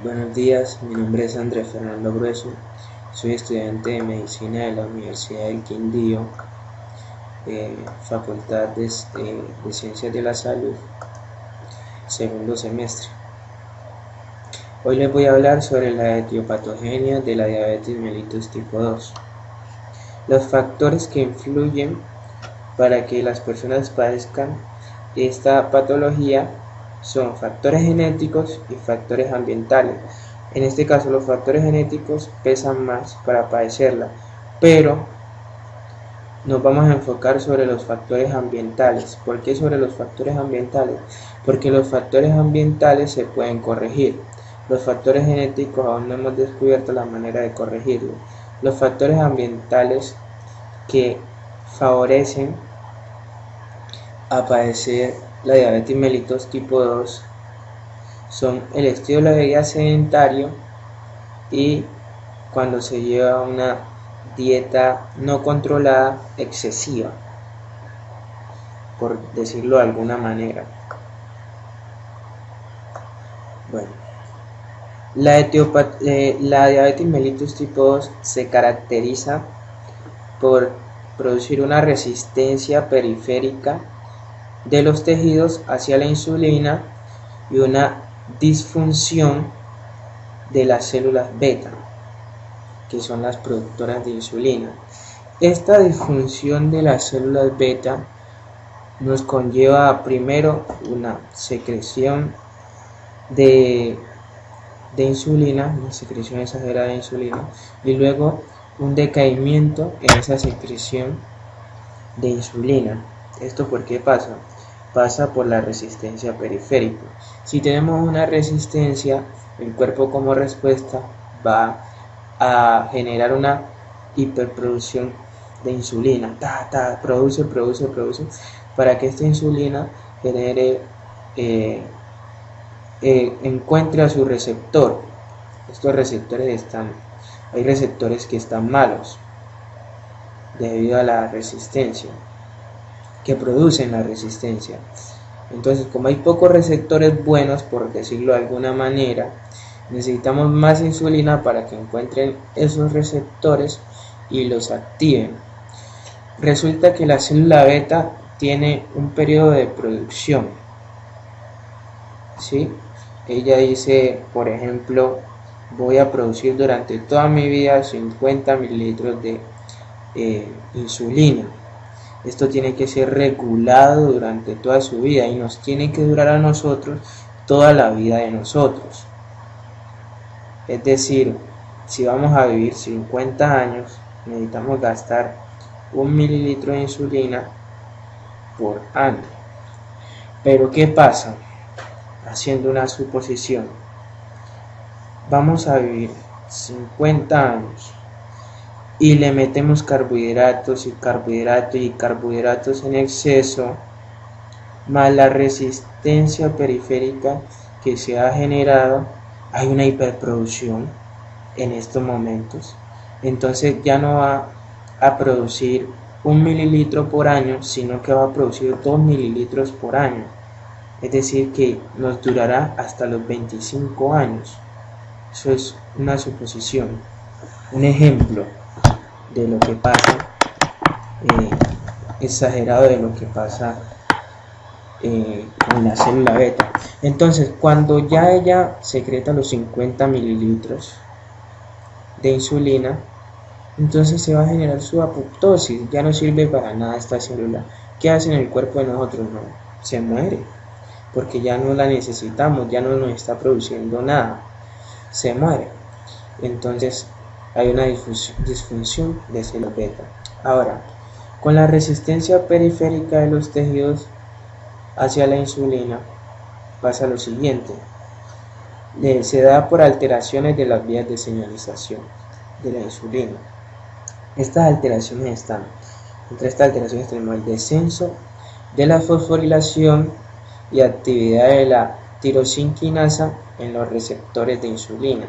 Buenos días, mi nombre es Andrés Fernando Grueso, soy estudiante de Medicina de la Universidad del Quindío, Facultad de Ciencias de la Salud, segundo semestre. Hoy les voy a hablar sobre la etiopatogenia de la diabetes mellitus tipo 2. Los factores que influyen para que las personas padezcan esta patología son factores genéticos y factores ambientales. En este caso los factores genéticos pesan más para padecerla, pero nos vamos a enfocar sobre los factores ambientales. ¿Por qué sobre los factores ambientales? Porque los factores ambientales se pueden corregir. Los factores genéticos aún no hemos descubierto la manera de corregirlos. Los factores ambientales que favorecen a padecer la diabetes mellitus tipo 2 son el estilo de vida sedentario y cuando se lleva una dieta no controlada excesiva, por decirlo de alguna manera. Bueno, la diabetes mellitus tipo 2 se caracteriza por producir una resistencia periférica de los tejidos hacia la insulina y una disfunción de las células beta, que son las productoras de insulina. Esta disfunción de las células beta nos conlleva primero una secreción de insulina, una secreción exagerada de insulina, y luego un decaimiento en esa secreción de insulina. ¿Esto por qué pasa? Pasa por la resistencia periférica. Si tenemos una resistencia, el cuerpo como respuesta va a generar una hiperproducción de insulina. Produce, para que esta insulina genere, encuentre a su receptor. Estos receptores hay receptores que están malos debido a la resistencia, que producen la resistencia. Entonces, como hay pocos receptores buenos, por decirlo de alguna manera, necesitamos más insulina para que encuentren esos receptores y los activen. Resulta que la célula beta tiene un periodo de producción, ¿sí? Ella dice, por ejemplo, voy a producir durante toda mi vida 50 mililitros de insulina. Esto tiene que ser regulado durante toda su vida y nos tiene que durar a nosotros toda la vida de nosotros. Es decir, si vamos a vivir 50 años, necesitamos gastar 1 mililitro de insulina por año. Pero ¿qué pasa? Haciendo una suposición, vamos a vivir 50 años y le metemos carbohidratos en exceso, más la resistencia periférica que se ha generado, hay una hiperproducción en estos momentos. Entonces ya no va a producir 1 mililitro por año, sino que va a producir 2 mililitros por año. Es decir, que nos durará hasta los 25 años. Eso es una suposición, un ejemplo de lo que pasa, exagerado de lo que pasa con la célula beta. Entonces, cuando ya ella secreta los 50 mililitros de insulina, entonces se va a generar su apoptosis. Ya no sirve para nada esta célula. ¿Qué hace en el cuerpo de nosotros? No, se muere, porque ya no la necesitamos, ya no nos está produciendo nada, se muere. Entonces hay una disfunción de células beta. Ahora, con la resistencia periférica de los tejidos hacia la insulina pasa lo siguiente: se da por alteraciones de las vías de señalización de la insulina. Estas alteraciones entre estas alteraciones tenemos el descenso de la fosforilación y actividad de la tirosinquinasa en los receptores de insulina.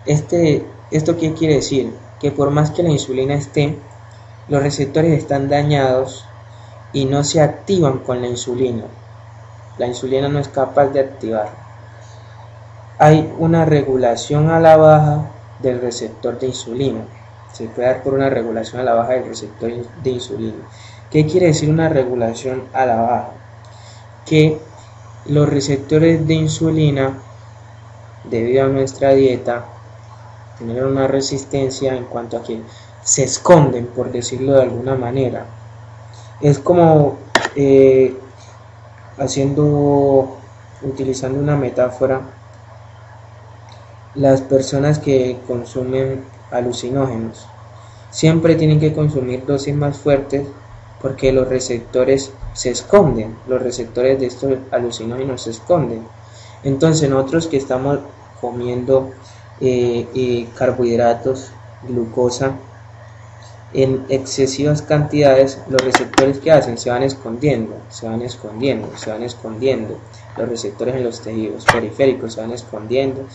¿Esto qué quiere decir? Que por más que la insulina esté, los receptores están dañados y no se activan con la insulina. La insulina no es capaz de activar. hay una regulación a la baja del receptor de insulina. Se puede dar por una regulación a la baja del receptor de insulina. ¿Qué quiere decir una regulación a la baja? Que los receptores de insulina, debido a nuestra dieta, tienen una resistencia en cuanto a que se esconden, por decirlo de alguna manera. Es como utilizando una metáfora, las personas que consumen alucinógenos siempre tienen que consumir dosis más fuertes porque los receptores se esconden, los receptores de estos alucinógenos se esconden. Entonces nosotros que estamos comiendo carbohidratos, glucosa en excesivas cantidades, los receptores que hacen se van escondiendo, los receptores en los tejidos periféricos se van escondiendo.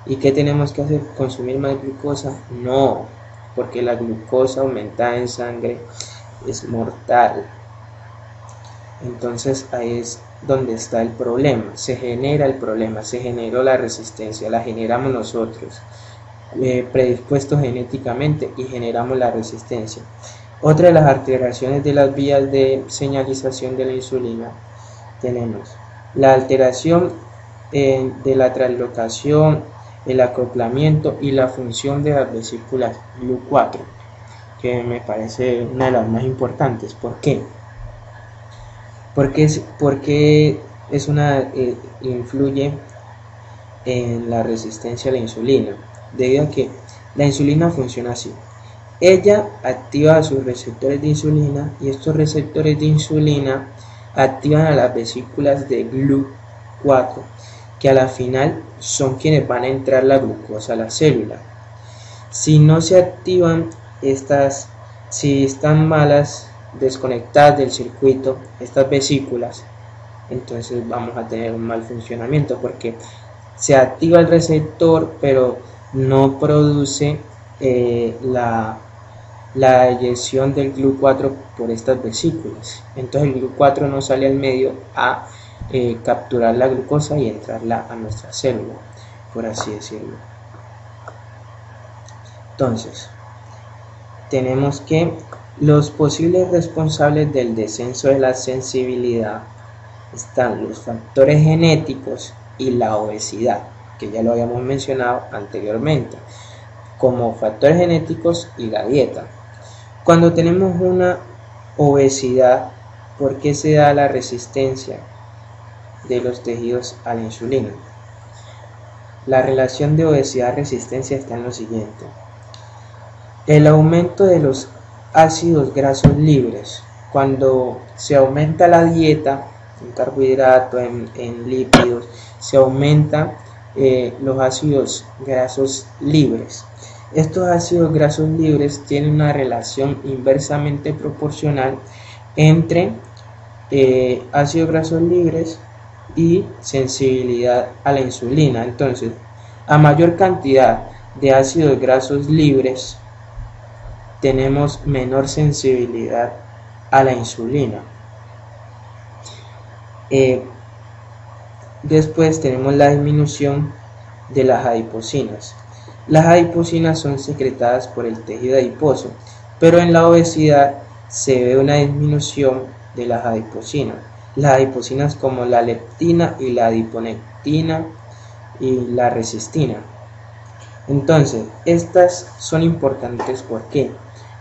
¿Y qué tenemos que hacer? ¿Consumir más glucosa? No, porque la glucosa aumentada en sangre es mortal. Entonces ahí es donde está el problema, se generó la resistencia, la generamos nosotros, predispuestos genéticamente, y generamos la resistencia. Otra de las alteraciones de las vías de señalización de la insulina, tenemos la alteración de la translocación, el acoplamiento y la función de las vesículas GLU4, que me parece una de las más importantes. ¿Por qué? Porque influye en la resistencia a la insulina, debido a que la insulina funciona así. Ella activa a sus receptores de insulina, y estos receptores de insulina activan a las vesículas de GLU4, que a la final son quienes van a entrar la glucosa a la célula. Si no se activan estas, si están malas, desconectadas del circuito, estas vesículas, entonces vamos a tener un mal funcionamiento, porque se activa el receptor pero no produce la eyección del GLU4 por estas vesículas. Entonces el GLU4 no sale al medio a capturar la glucosa y entrarla a nuestra célula, por así decirlo. Entonces tenemos que los posibles responsables del descenso de la sensibilidad están los factores genéticos y la obesidad, que ya lo habíamos mencionado anteriormente, como factores genéticos y la dieta. Cuando tenemos una obesidad, ¿por qué se da la resistencia de los tejidos a la insulina? La relación de obesidad-resistencia está en lo siguiente: el aumento de los ácidos grasos libres. Cuando se aumenta la dieta en carbohidratos, en lípidos, se aumenta los ácidos grasos libres. Estos ácidos grasos libres tienen una relación inversamente proporcional entre ácidos grasos libres y sensibilidad a la insulina. Entonces, a mayor cantidad de ácidos grasos libres, tenemos menor sensibilidad a la insulina. Después tenemos la disminución de las adipocinas. Las adipocinas son secretadas por el tejido adiposo, pero en la obesidad se ve una disminución de las adipocinas. Las adipocinas como la leptina y la adiponectina y la resistina. Entonces, estas son importantes. ¿Por qué?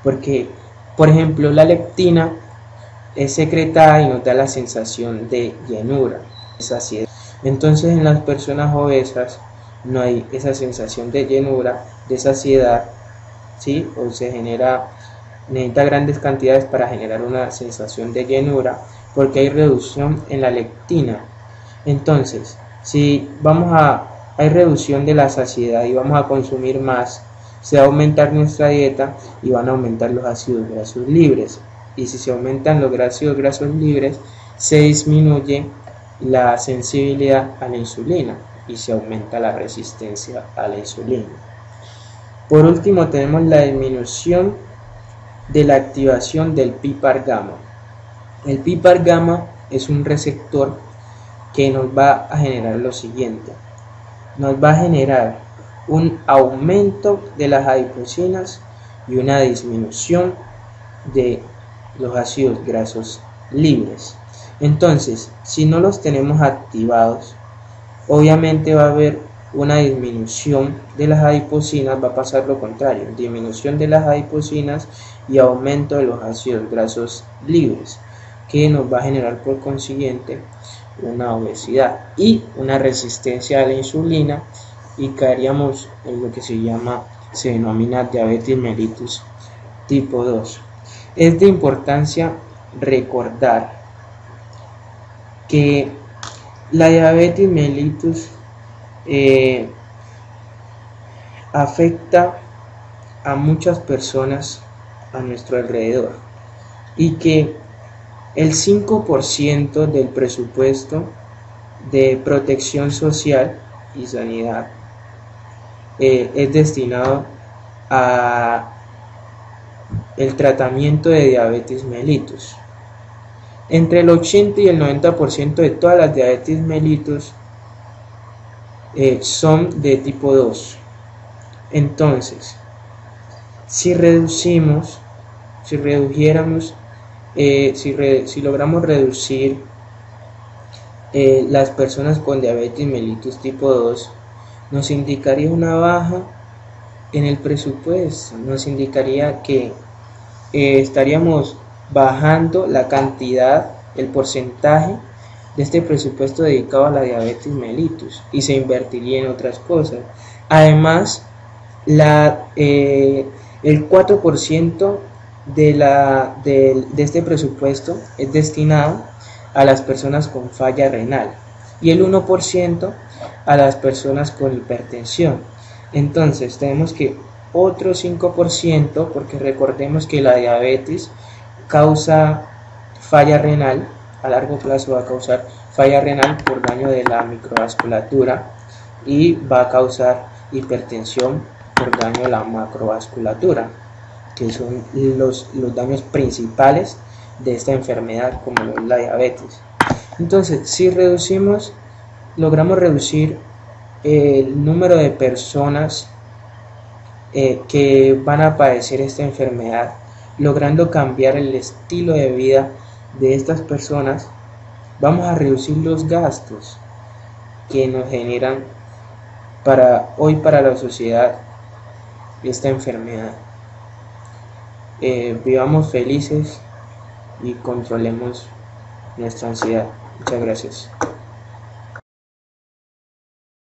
Porque, por ejemplo, la leptina es secretada y nos da la sensación de llenura, saciedad. Entonces, en las personas obesas no hay esa sensación de llenura, de saciedad, ¿sí? O necesita grandes cantidades para generar una sensación de llenura, porque hay reducción en la leptina. Entonces, si hay reducción de la saciedad y vamos a consumir más, se va a aumentar nuestra dieta y van a aumentar los ácidos grasos libres. Y si se aumentan los ácidos grasos libres, se disminuye la sensibilidad a la insulina y se aumenta la resistencia a la insulina. Por último, tenemos la disminución de la activación del PPAR gamma. El PPAR gamma es un receptor que nos va a generar lo siguiente: nos va a generar un aumento de las adipocinas y una disminución de los ácidos grasos libres. Entonces, si no los tenemos activados, obviamente va a haber una disminución de las adipocinas, va a pasar lo contrario, disminución de las adipocinas y aumento de los ácidos grasos libres, que nos va a generar por consiguiente una obesidad y una resistencia a la insulina, y caeríamos en lo que se denomina diabetes mellitus tipo 2. Es de importancia recordar que la diabetes mellitus afecta a muchas personas a nuestro alrededor, y que el 5% del presupuesto de protección social y sanidad es destinado a el tratamiento de diabetes mellitus. Entre el 80 y el 90% de todas las diabetes mellitus son de tipo 2. Entonces, si logramos reducir las personas con diabetes mellitus tipo 2, nos indicaría una baja en el presupuesto, nos indicaría que estaríamos bajando la cantidad, el porcentaje de este presupuesto dedicado a la diabetes mellitus, y se invertiría en otras cosas. Además, el 4% de este presupuesto es destinado a las personas con falla renal y el 1% a las personas con hipertensión. Entonces tenemos que otro 5%, porque recordemos que la diabetes causa falla renal, a largo plazo va a causar falla renal por daño de la microvasculatura, y va a causar hipertensión por daño de la macrovasculatura, que son los daños principales de esta enfermedad, como la diabetes. Entonces, si logramos reducir el número de personas que van a padecer esta enfermedad, logrando cambiar el estilo de vida de estas personas, vamos a reducir los gastos que nos generan para la sociedad esta enfermedad. Vivamos felices y controlemos nuestra ansiedad. Muchas gracias.